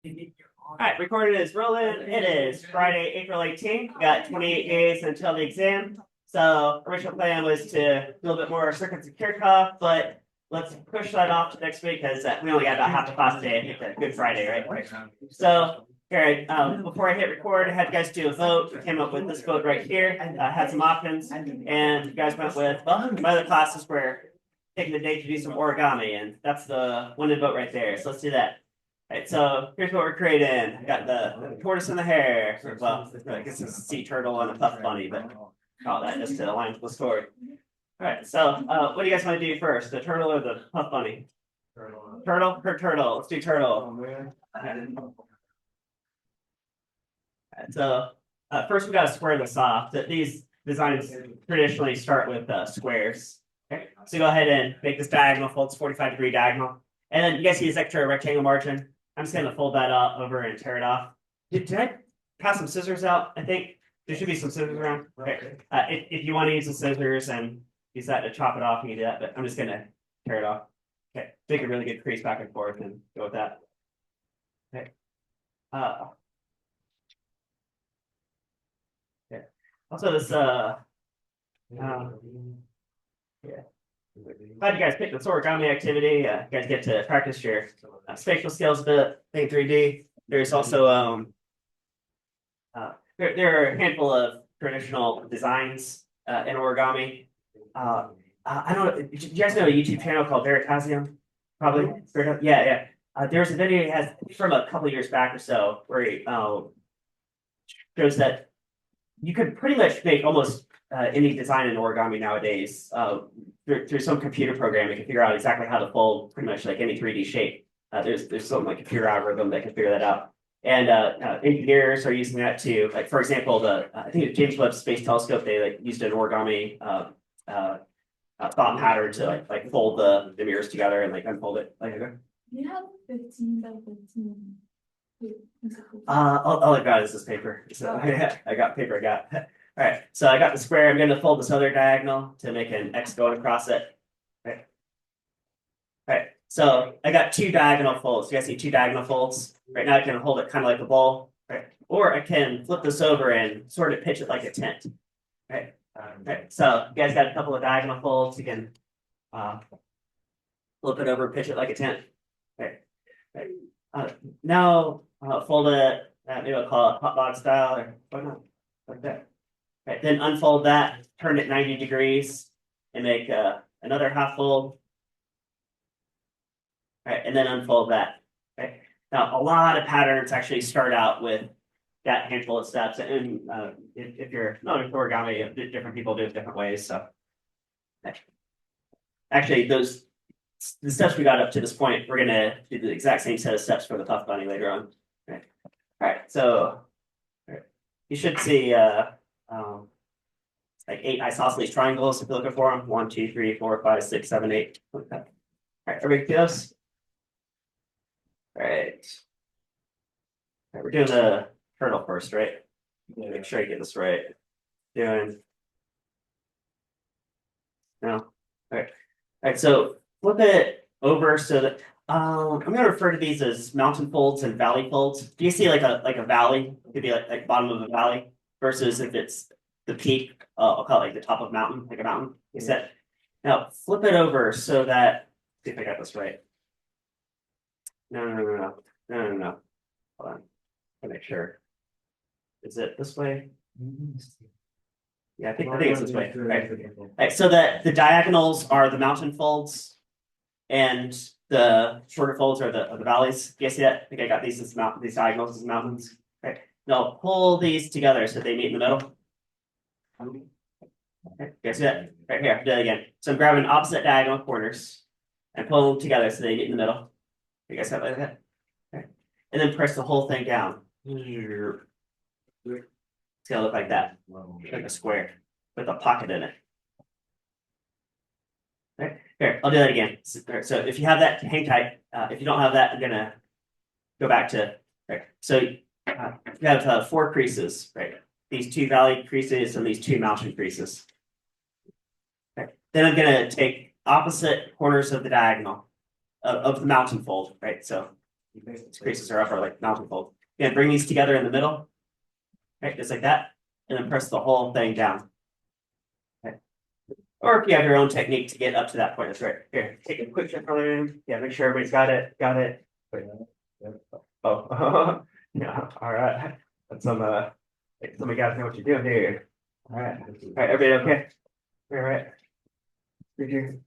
All right, recording is rolling. It is Friday, April 18th. We got 28 days until the exam. So original plan was to do a little bit more circuits and kickoff, but let's push that off to next week because we only got about half the class today. I think that's Good Friday, right? So, all right, before I hit record, I had you guys do a vote. We came up with this vote right here. Had some options, and you guys went with, well, my other classes were taking the day to do some origami, and that's the winning vote right there. So let's do that. Right, so here's what we're creating. I got the tortoise and the hare. Well, I guess it's a sea turtle and a puff bunny, but call that just to align with the story. All right, so what do you guys want to do first? The turtle or the puff bunny? Turtle or turtle? Let's do turtle. Okay. So first we got to square this off. These designs traditionally start with squares. Okay, so go ahead and make this diagonal fold. It's 45-degree diagonal. And then you guys see this extra rectangle margin. I'm just going to fold that up over and tear it off. Did I pass some scissors out? I think there should be some scissors around. Okay. If you want to use the scissors and use that to chop it off, you can do that. But I'm just going to tear it off. Okay. Make a really good crease back and forth and go with that. Okay. Okay. Also, this yeah. Glad you guys picked this origami activity. You guys get to practice your spatial skills a bit, think 3D. There's also there are a handful of traditional designs in origami. I don't know. Do you guys know a YouTube channel called Veritasium? Probably. Yeah. There's a video he has from a couple years back or so where he shows that you could pretty much make almost any design in origami nowadays through some computer program. You can figure out exactly how to fold pretty much like any 3D shape. There's some like computer algorithm that can figure that out. And engineers are using that too. Like for example, I think the James Webb Space Telescope, they like used an origami thought pattern to like fold the mirrors together and like unfold it. Like, You have 15 by 15. all I got is this paper. So I got paper. I got. All right. So I got the square. I'm going to fold this other diagonal to make an X going across it. Okay. All right. So I got two diagonal folds. You guys see two diagonal folds? Right now I can hold it kind of like a bowl. Right. Or I can flip this over and sort of pitch it like a tent. Right. Right. So you guys got a couple of diagonal folds. You can flip it over, pitch it like a tent. Right. Right. Now fold it. Maybe I'll call it hot dog style or whatnot, like that. Right, then unfold that, turn it 90 degrees, and make another half fold. Right, and then unfold that. Right. Now, a lot of patterns actually start out with that handful of steps, and if you're not with origami, different people do it different ways. So, actually, the steps we got up to this point, we're gonna do the exact same set of steps for the puff bunny later on. Right. All right, so you should see like 8 isosceles triangles if you're looking for them. 1, 2, 3, 4, 5, 6, 7, 8. Okay. All right, everybody close. All right. All right, we're doing the turtle first, right? Make sure I get this right. Doing no. All right. All right, so flip it over so that I'm going to refer to these as mountain folds and valley folds. Do you see like a valley? It could be like bottom of a valley versus if it's the peak, I'll call it like the top of a mountain, like a mountain. You said. Now flip it over so that, see if I got this right. No. Hold on. To make sure. Is it this way? Yeah, I think it's this way. Right, so that the diagonals are the mountain folds and the shorter folds are the valleys. Do you see that? I think I got these as these diagonals as mountains. Right. Now pull these together so they meet in the middle. Okay, you see that? Right here, do that again. So I'm grabbing opposite diagonal corners and pull them together so they meet in the middle. You guys have like that? Okay. And then press the whole thing down. It's gonna look like that. Like a square with a pocket in it. Okay. Here, I'll do that again. So if you have that, hang tight. If you don't have that, I'm gonna go back to right. So you have 4 creases, right? These 2 valley creases and these 2 mountain creases. Okay. Then I'm going to take opposite corners of the diagonal of the mountain fold, right? So These creases are up or like mountain fold. And bring these together in the middle. Right, just like that, and then press the whole thing down. Okay. Or if you have your own technique to get up to that point, that's right. Here, take a quick check on. Yeah, make sure everybody's got it. Got it. Wait. Oh, yeah. All right. That's some of guys know what you're doing here. All right. All right, everybody okay? All right. Here.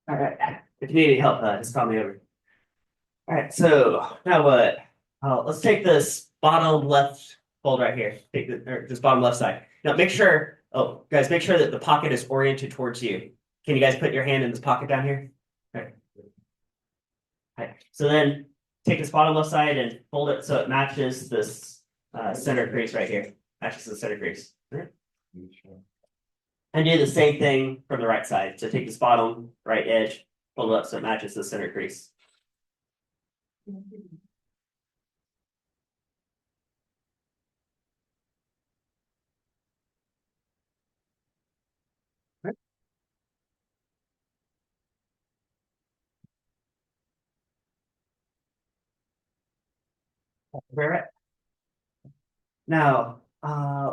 All right. If you need any help, just call me over. All right, so now what? Let's take this bottom left fold right here. Take this bottom left side. Now make sure, oh, guys, make sure that the pocket is oriented towards you. Can you guys put your hand in this pocket down here? All right. All right. So then take this bottom left side and fold it so it matches this center crease right here. Matches the center crease. All right. And do the same thing from the right side. So take this bottom right edge, fold it up so it matches the center crease. Right. Now,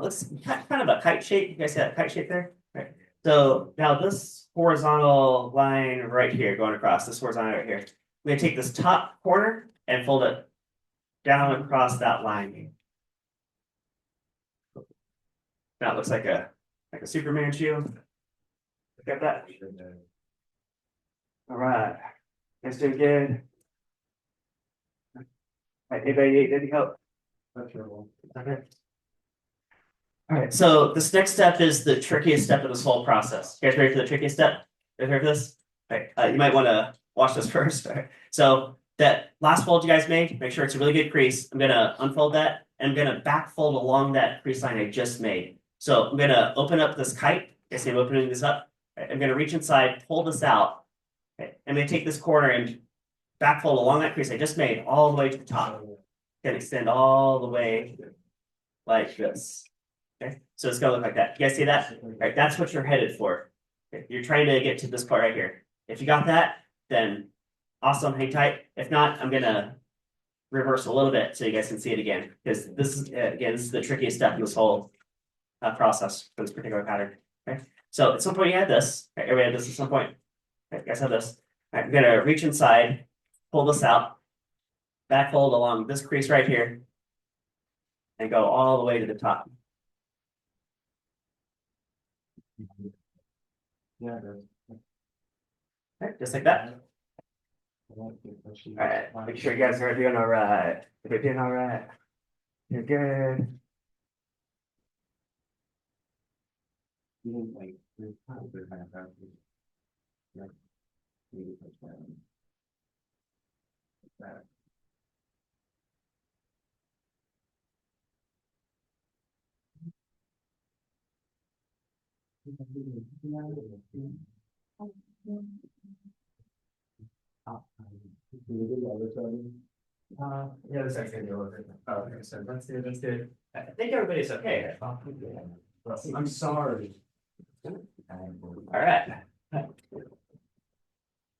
let's kind of a kite shape. You guys see that kite shape there? Right. So now this horizontal line right here going across, this horizontal right here. We're gonna take this top corner and fold it down across that line. That looks like a Superman shield. Look at that. All right. Guys doing good. All right, anybody need any help? Okay. All right, so this next step is the trickiest step of this whole process. You guys ready for the trickiest step? You guys ready for this? All right, you might want to watch this first. All right. So that last fold you guys made, make sure it's a really good crease. I'm gonna unfold that and I'm gonna back fold along that crease line I just made. So I'm gonna open up this kite. You see I'm opening this up. Right, I'm gonna reach inside, pull this out. Okay, I'm gonna take this corner and back fold along that crease I just made all the way to the top. Gonna extend all the way like this. Okay, so it's gonna look like that. You guys see that? All right, that's what you're headed for. Okay, you're trying to get to this part right here. If you got that, then awesome, hang tight. If not, I'm gonna reverse a little bit so you guys can see it again. Because this is, again, this is the trickiest step in this whole process for this particular pattern. Okay, so at some point you had this. Okay, everybody had this at some point. Okay, you guys have this. All right, I'm gonna reach inside, pull this out, back fold along this crease right here, and go all the way to the top. Yeah. Okay, just like that. All right, make sure you guys are doing all right. If you're doing all right, you're good. Yeah, this actually gonna be a little bit. Oh, okay, so that's good, that's good. I think everybody's okay. I'm sorry. All right. All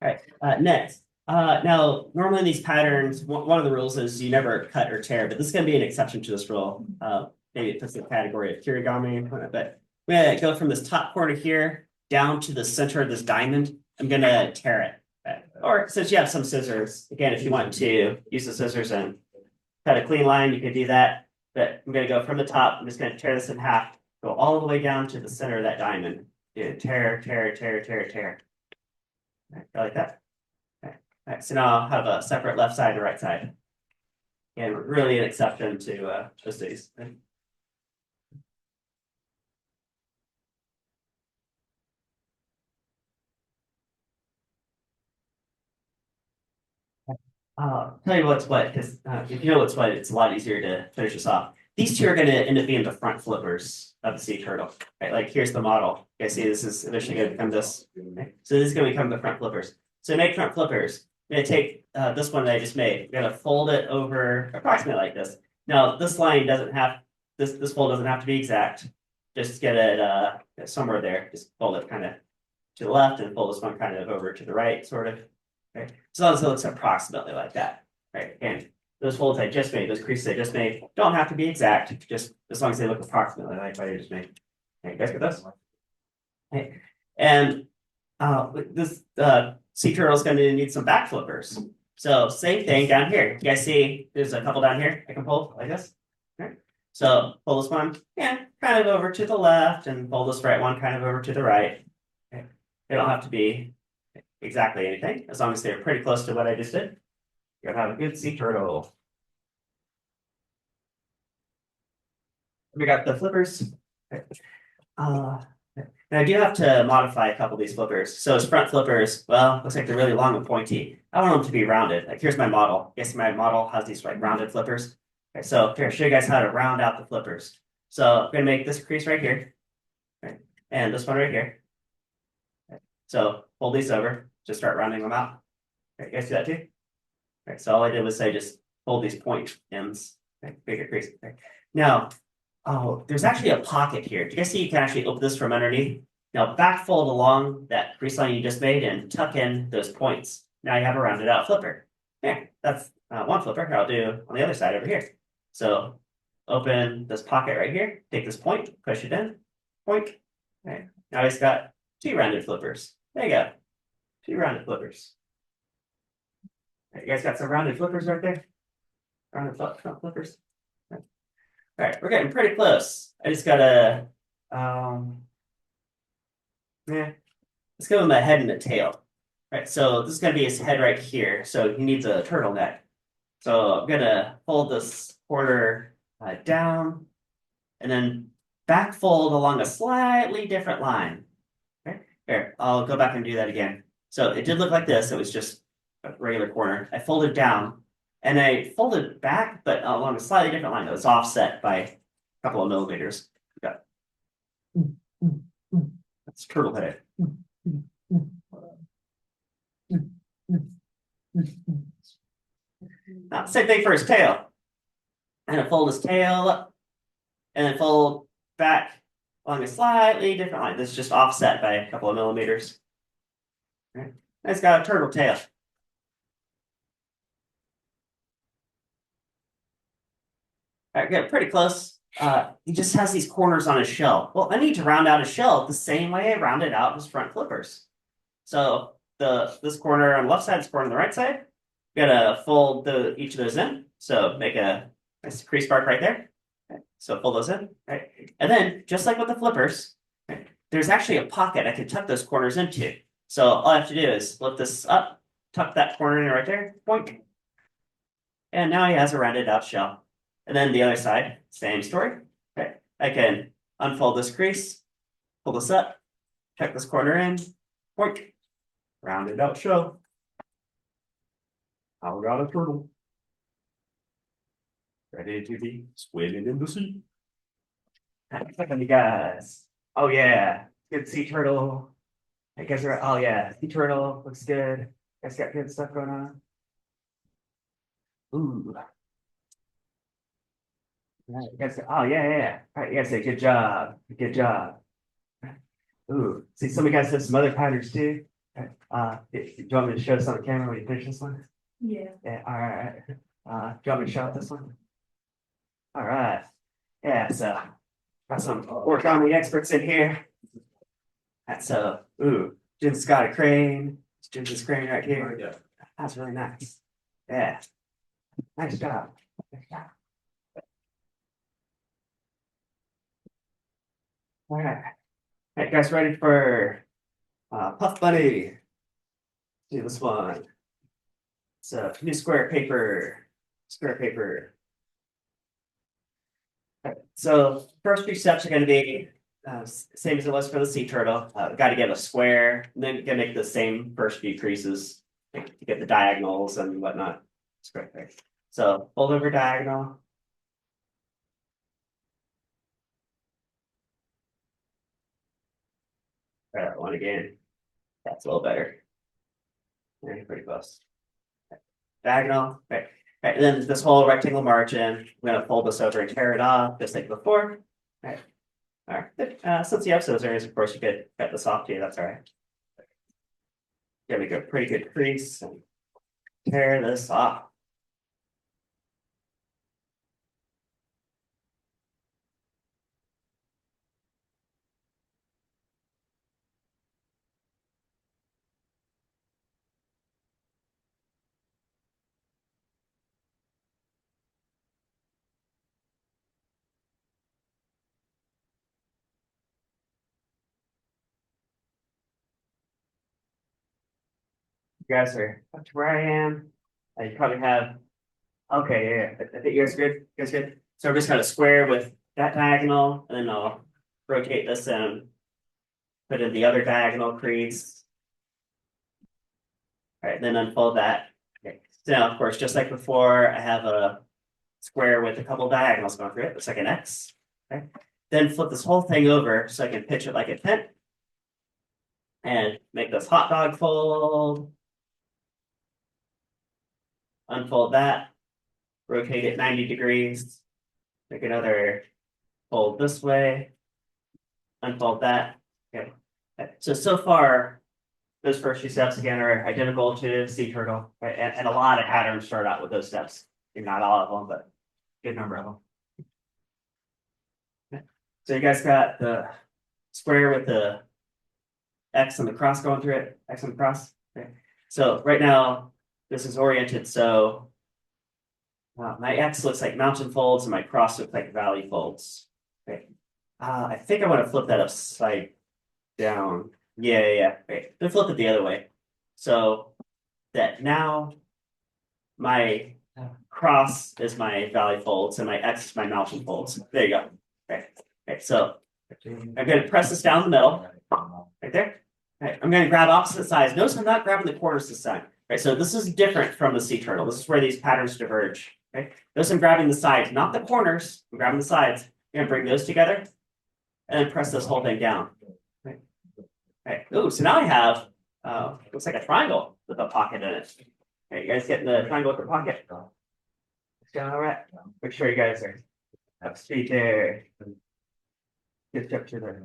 right, next. Now, normally in these patterns, one of the rules is you never cut or tear, but this is gonna be an exception to this rule. Maybe it fits the category of Origami, but we're gonna go from this top corner here down to the center of this diamond. I'm gonna tear it. Or since you have some scissors, again, if you want to use the scissors and cut a clean line, you can do that. But I'm gonna go from the top, I'm just gonna tear this in half, go all the way down to the center of that diamond. Yeah, tear, tear, tear, tear, tear. Okay, like that. Okay. All right, so now I'll have a separate left side and right side. And really an exception to just these. Tell you what's what, because if you know what's what, it's a lot easier to finish this off. These two are going to end up being the front flippers of the sea turtle. Right? Like here's the model. You guys see this is eventually going to become this. Okay? So this is going to become the front flippers. So to make front flippers, I'm going to take this one that I just made. I'm going to fold it over approximately like this. Now this line doesn't have this fold doesn't have to be exact. Just get it somewhere there. Just fold it kind of to the left and fold this one kind of over to the right, sort of. Right, as long as it looks approximately like that, right? And those folds I just made, those creases I just made, don't have to be exact, just as long as they look approximately like what I just made. Okay, you guys get this? Okay, and this sea turtle is going to need some back flippers. So same thing down here. You guys see there's a couple down here I can pull like this. Okay. So pull this one, yeah, kind of over to the left, and pull this right one kind of over to the right. Okay. They don't have to be exactly anything, as long as they're pretty close to what I just did. You're gonna have a good sea turtle. We got the flippers. Okay. And I do have to modify a couple of these flippers. So as front flippers, well, looks like they're really long and pointy. I want them to be rounded. Like here's my model. Guess my model has these like rounded flippers. Okay, so here, I'll show you guys how to round out the flippers. So I'm gonna make this crease right here. Okay, and this one right here. Okay, so fold these over, just start rounding them out. Okay, you guys see that too? Okay, so all I did was say just fold these point ends. Okay, make a crease. Okay. Now, oh, there's actually a pocket here. Do you guys see you can actually open this from underneath? Now back fold along that crease line you just made and tuck in those points. Now you have a rounded out flipper. Yeah, that's one flipper. I'll do on the other side over here. So open this pocket right here, take this point, push it in, point. Okay. Now he's got two rounded flippers. There you go. Two rounded flippers. Okay, you guys got some rounded flippers right there? Rounded front flippers. Okay. All right, we're getting pretty close. I just gotta, yeah, let's give him a head and a tail. All right, so this is gonna be his head right here. So he needs a turtleneck. So I'm gonna fold this corner down, and then back fold along a slightly different line. Okay, here, I'll go back and do that again. So it did look like this. It was just a regular corner. I folded down, and I folded back, but along a slightly different line that was offset by a couple of millimeters. Got that's turtle head. Now, same thing for his tail. And I fold his tail up, and then fold back along a slightly different line. This is just offset by a couple of millimeters. Okay. It's got a turtle tail. All right, good, pretty close. He just has these corners on his shell. Well, I need to round out his shell the same way I rounded out his front flippers. So this corner on the left side, this corner on the right side, gotta fold each of those in. So make a nice crease mark right there. Okay. So fold those in, right? And then just like with the flippers, right, there's actually a pocket I can tuck those corners into. So all I have to do is lift this up, tuck that corner in right there, boink. And now he has a rounded out shell. And then the other side, same story. Okay, I can unfold this crease, pull this up, tuck this corner in, boink, rounded out shell. I got a turtle. Ready to be swimming in the sea. Look at you guys. Oh yeah, good sea turtle. I guess are. Oh yeah, sea turtle looks good. Guys got good stuff going on. Ooh. Right, you guys. Oh yeah. All right, you guys say good job. Good job. Ooh, see, some of you guys have some other patterns too. Do you want me to show this on the camera when you finish this one? Yeah. Yeah. All right. Do you want me to show this one? All right. Yeah. So got some origami experts in here. That's Jim's got a crane. Jim's crane right here. That's really nice. Yeah. Nice job. Nice job. All right. All right, guys, ready for Puff Buddy? Do this one. So new square paper. Square paper. Okay, so first few steps are going to be same as it was for the sea turtle. Got to get a square, and then you can make the same first few creases to get the diagonals and whatnot. Square face. So fold over diagonal. Try that one again. That's a little better. Yeah, pretty close. Diagonal. Right. Right. And then this whole rectangle margin, we're going to fold this over and tear it off just like before. Right. All right. Since you have scissors, of course, you could cut this off too. That's all right. Gonna make a pretty good crease and tear this off. You guys are up to where I am. You probably have, okay, yeah, I think you guys are good, you guys good? So I'm just gonna square with that diagonal, and then I'll rotate this and put in the other diagonal crease. All right, then unfold that. Okay, so now, of course, just like before, I have a square with a couple diagonals going through it, looks like an X. Okay, then flip this whole thing over so I can pitch it like a tent. And make this hot dog fold. Unfold that, rotate it 90 degrees, make another fold this way, unfold that. Okay. So far, those first two steps again are identical to sea turtle, right? And a lot of patterns start out with those steps. Not all of them, but a good number of them. Okay. So you guys got the square with the X and the cross going through it, X and the cross. Okay. So right now, this is oriented, so my X looks like mountain folds and my cross looks like valley folds. Okay. I think I want to flip that upside down. Yeah. Okay. Then flip it the other way. So that now my cross is my valley folds and my X is my mountain folds. There you go. Okay. So I'm going to press this down the middle. Right there. Okay. I'm going to grab opposite sides. Notice I'm not grabbing the corners this time. Right, so this is different from the sea turtle. This is where these patterns diverge. Okay, notice I'm grabbing the sides, not the corners. I'm grabbing the sides. I'm gonna bring those together, and then press this whole thing down. Okay. Okay. Ooh, so now I have looks like a triangle with a pocket in it. Okay, you guys getting the triangle with the pocket? It's going all right. Make sure you guys are up speed there. Good structure there.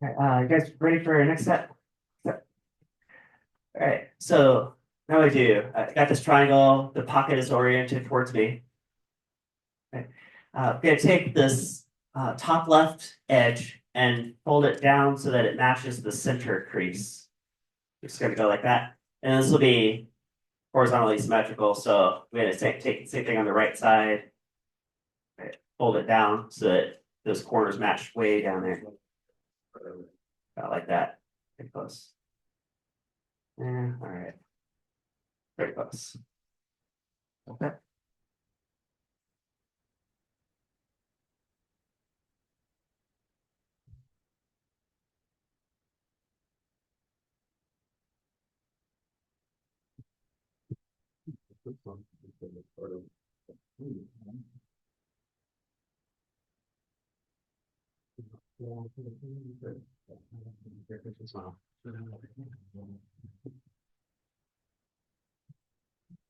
Okay, you guys ready for our next step? All right, so now I do. I got this triangle. The pocket is oriented towards me. Okay. I'm gonna take this top left edge and fold it down so that it matches the center crease. Just gonna go like that, and this will be horizontally symmetrical. So we're gonna take the same thing on the right side. Right, fold it down so that those corners match way down there. About like that. Pretty close. Yeah, all right. Very close. Okay.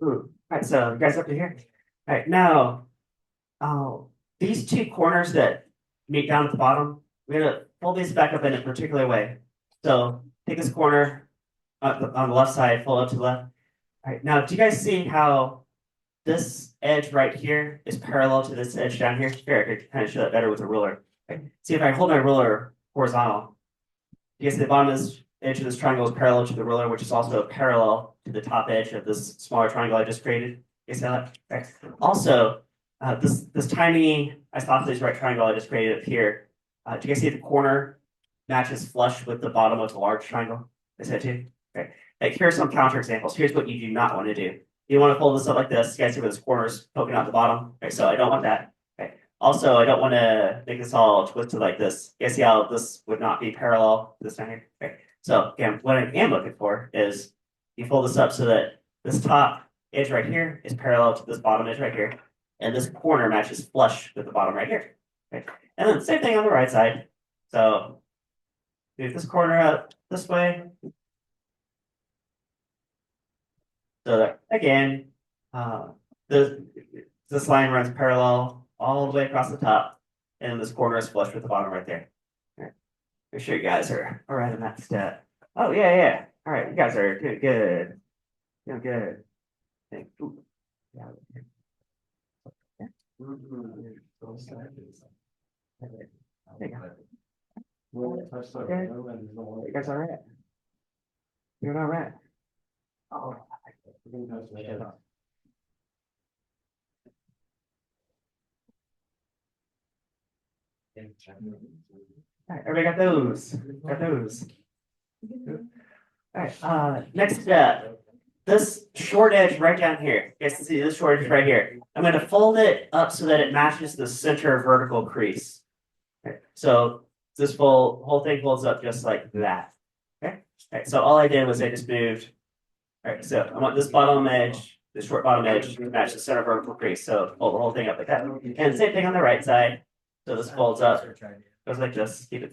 All right, so you guys up to here. All right, now, these two corners that meet down at the bottom, we're gonna fold these back up in a particular way. So take this corner on the left side, fold up to the left. All right, now do you guys see how this edge right here is parallel to this edge down here. Here, I could kind of show that better with a ruler. Okay. See if I hold my ruler horizontal. You can see the bottom edge of this triangle is parallel to the ruler, which is also parallel to the top edge of this smaller triangle I just created. You see that? Okay. Also, this tiny isosceles right triangle I just created up here. Do you guys see the corner matches flush with the bottom of the large triangle? Is that too? Okay. Like here are some counter examples. Here's what you do not want to do. You want to fold this up like this. You guys see where this corner is poking out the bottom? Okay, so I don't want that. Okay. Also, I don't want to make this all twisted like this. You guys see how this would not be parallel to this down here? Okay. So again, what I am looking for is you fold this up so that this top edge right here is parallel to this bottom edge right here. And this corner matches flush with the bottom right here. Okay. And then same thing on the right side. So move this corner up this way. So that, again, this line runs parallel all the way across the top, and this corner is flush with the bottom right there. All right. Make sure you guys are all right in that step. Oh yeah, yeah. All right, you guys are doing good. Doing good. Ooh. Yeah. There you go. You guys all right? You're all right. Oh. All right, everybody got those? Got those? All right. Next step. This short edge right down here. You guys can see this short edge right here. I'm going to fold it up so that it matches the center vertical crease. Okay. So this whole thing folds up just like that. Okay. All right. So all I did was I just moved. All right. So I want this bottom edge, this short bottom edge, to match the center vertical crease. So fold the whole thing up like that. And same thing on the right side. So this folds up, goes like this. Keep it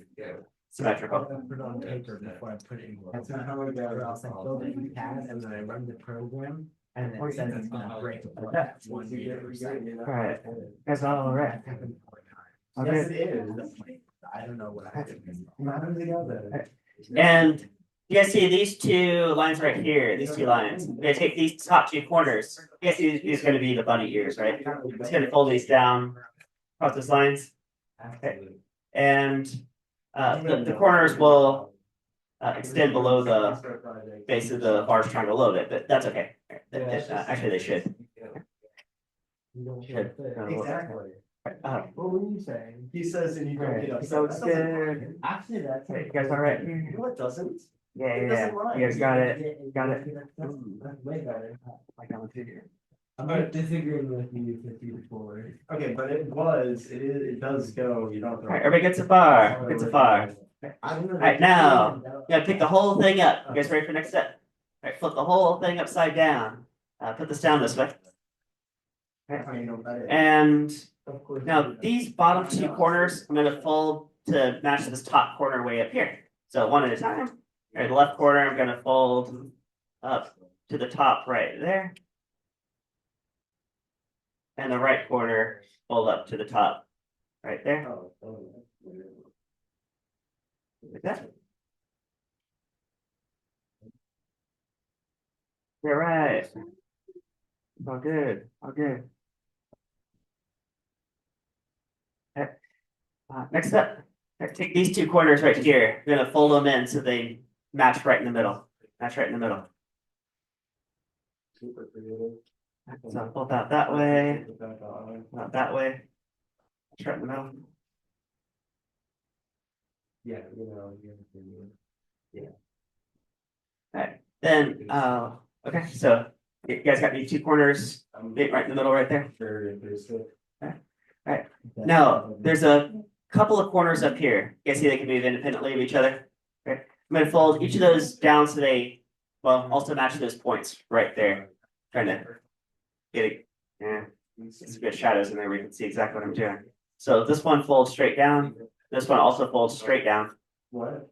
symmetrical. Put on paper before I put it in. That's not how I got it. I'll build it in CAD and then I run the program and then it says it's gonna break. That's 1 meter. Right. That's all right. Yes, it is. I don't know what happened. And you guys see these two lines right here, these two lines. We're gonna take these top two corners. You guys see these are gonna be the bunny ears, right? It's gonna fold these down across those lines. Okay. And the corners will extend below the base of the large triangle a little bit, but that's okay. Actually, they should. Exactly. What were you saying? He says, and you don't get upset. So it's good. Actually, that's. You guys all right? No, it doesn't. Yeah, It yeah, doesn't yeah. lie. You guys got it. Got it. That's way better. Like I'm here. I'm not disagreeing with you 54. Okay, but it does go, you don't. All right, everybody gets a bar. Gets a bar. All right, now, You gotta pick the whole thing up. You guys ready for next step? All right, flip the whole thing upside down. Put this down this way. And now these bottom two corners, I'm gonna fold to match this top corner way up here. So one at a time. All right, the left corner, I'm gonna fold up to the top right there. And the right corner, fold up to the top right there. Like that. You're right. All good. All good. Okay. Next up, take these two corners right here. We're gonna fold them in so they match right in the middle. Match right in the middle. Super creative. So fold that way, not that way. Match right in the middle. Yeah, yeah. Alright, then okay, so you guys got these two corners right in the middle right there. Alright. Now there's a couple of corners up here. You guys see they can move independently of each other. Okay. I'm gonna fold each of those down so they also match those points right there. Trying to get it. Yeah, it's a bit of shadows in there where you can see exactly what I'm doing. So this one folds straight down. This one also folds straight down. What?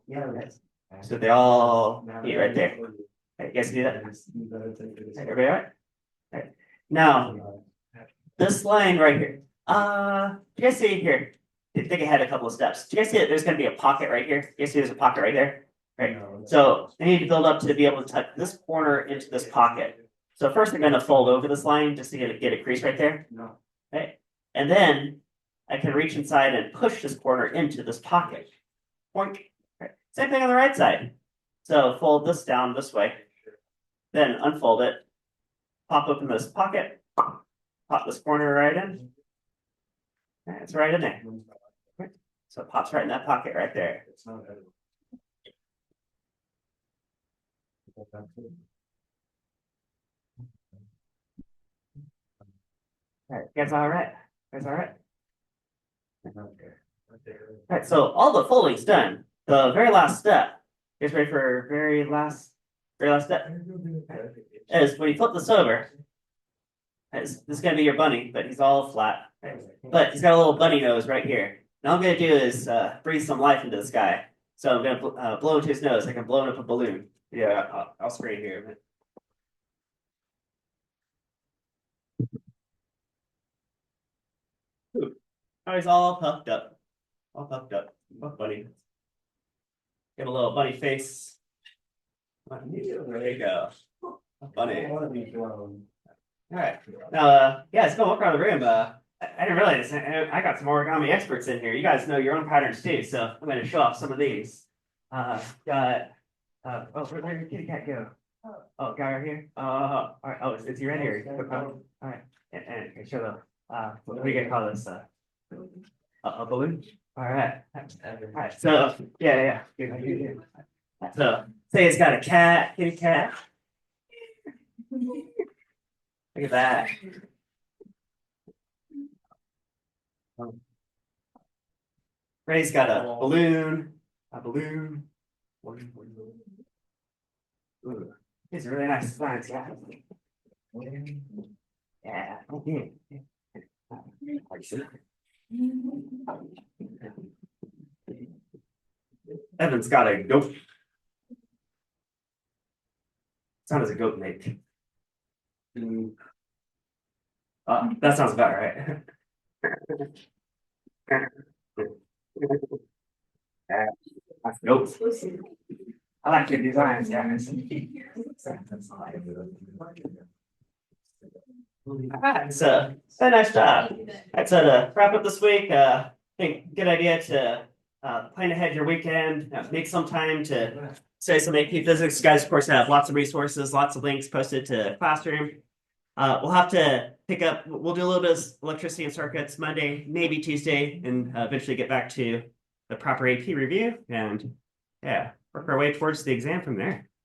Yeah, so they all meet right there. Okay, you guys see that? Everybody all right? Okay. Now, this line right here. You guys see here? Think ahead a couple of steps. Do you guys see that there's going to be a pocket right here? You guys see there's a pocket right there? Right. So I need to build up to be able to tuck this corner into this pocket. So first I'm gonna fold over this line just to get a crease right there. No. Okay, and then I can reach inside and push this corner into this pocket. Boink. Okay. Same thing on the right side. So fold this down this way, then unfold it, pop open this pocket, pop this corner right in. Okay, it's right in there. Okay. So it pops right in that pocket right there. It's not edible. All right, guys, all right. Guys, all right. Alright, so all the folding's done. The very last step is ready for very last step. Is when you flip this over, this is gonna be your bunny, but he's all flat. But he's got a little bunny nose right here. And all I'm gonna do is breathe some life into this guy. So I'm gonna blow into his nose like I'm blowing up a balloon. Yeah, I'll spray here. Ooh. Oh, he's all puffed up. All puffed up. Puff bunny. Give a little bunny face. There you go. Bunny. Alright. Now, yeah, it's gonna walk around the room. I didn't realize I got some origami experts in here. You guys know your own patterns too, so I'm gonna show off some of these. Got oh, where'd your kitty cat go? Oh, guy right here. All right. Oh, is he right here? All right. And show the what do you gonna call this? A balloon. All right. All right. So yeah. So say it's got a cat, kitty cat. Look at that. Ray's got a balloon. Ooh, these are really nice designs, guys. Yeah. Okay. Evan's got a goat. Sound as a goat make. That sounds about right. Goats. I like your designs, guys. Alright, so a nice job. Alright, so to wrap up this week, I think good idea to plan ahead your weekend, make some time to study some AP physics. You guys, of course, have lots of resources, lots of links posted to Classroom. We'll have to pick up, we'll do a little bit of electricity and circuits Monday, maybe Tuesday, and eventually get back to the proper AP review and yeah, work our way towards the exam from there.